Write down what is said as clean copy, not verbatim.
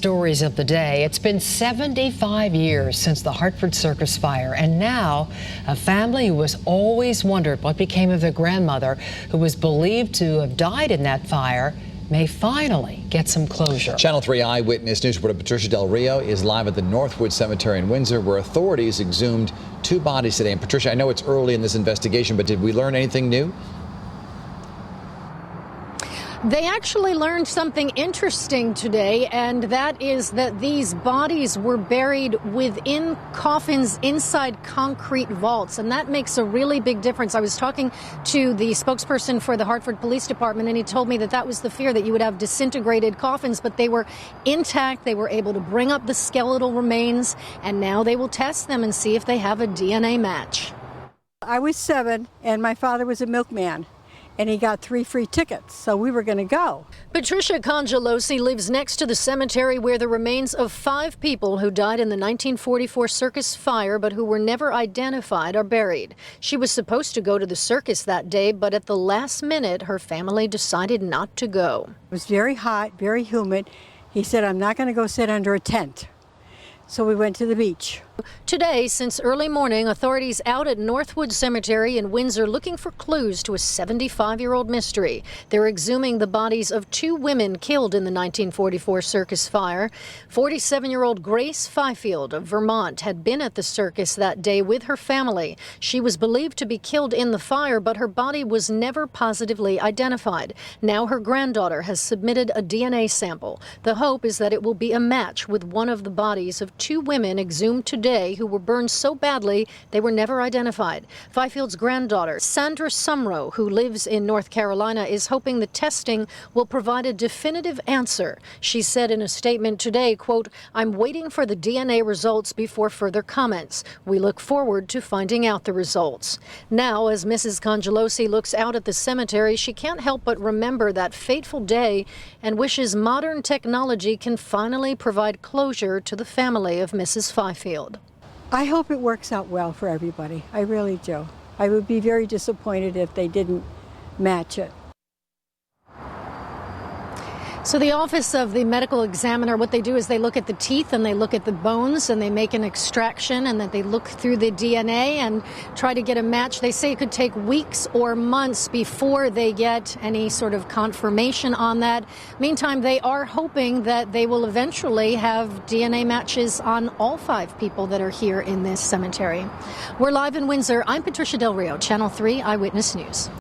Stories of the day. It's been 75 years since the Hartford circus fire, and now a family who has always wondered what became of their grandmother, who was believed to have died in that fire, may finally get some closure. Channel 3 Eyewitness News reporter Patricia Del Rio is live at the Northwood Cemetery in Windsor, where authorities exhumed two bodies today. And Patricia, I know it's early in this investigation, but did we learn anything new? They actually learned something interesting today, and that is that these bodies were buried within coffins inside concrete vaults, and that makes a really big difference. I was talking to the spokesperson for the Hartford Police Department, and he told me that that was the fear, that you would have disintegrated coffins, but they were intact. They were able to bring up the skeletal remains, and now they will test them and see if they have a DNA match. I was 7, and my father was a milkman, and he got 3 free tickets, so we were going to go. Patricia Congelosi lives next to the cemetery where the remains of 5 people who died in the 1944 circus fire but who were never identified are buried. She was supposed to go to the circus that day, but at the last minute, her family decided not to go. It was very hot, very humid. He said, "I'm not going to go sit under a tent." So we went to the beach. Today, since early morning, authorities out at Northwood Cemetery in Windsor looking for clues to a 75-year-old mystery. They're exhuming the bodies of 2 women killed in the 1944 circus fire. 47-year-old Grace Fifield of Vermont had been at the circus that day with her family. She was believed to be killed in the fire, but her body was never positively identified. Now her granddaughter has submitted a DNA sample. The hope is that it will be a match with one of the bodies of 2 women exhumed today who were burned so badly they were never identified. Fifield's granddaughter, Sandra Sumrow, who lives in North Carolina, is hoping the testing will provide a definitive answer. She said in a statement today, quote, "I'm waiting for the DNA results before further comments. We look forward to finding out the results." Now, as Mrs. Congelosi looks out at the cemetery, she can't help but remember that fateful day and wishes modern technology can finally provide closure to the family of Mrs. Fifield. I hope it works out well for everybody. I really do. I would be very disappointed if they didn't match it. So the Office of the Medical Examiner, what they do is they look at the teeth and they look at the bones and they make an extraction, and then they look through the DNA and try to get a match. They say it could take weeks or months before they get any sort of confirmation on that. Meantime, they are hoping that they will eventually have DNA matches on all 5 people that are here in this cemetery. We're live in Windsor. I'm Patricia Del Rio, Channel 3 Eyewitness News.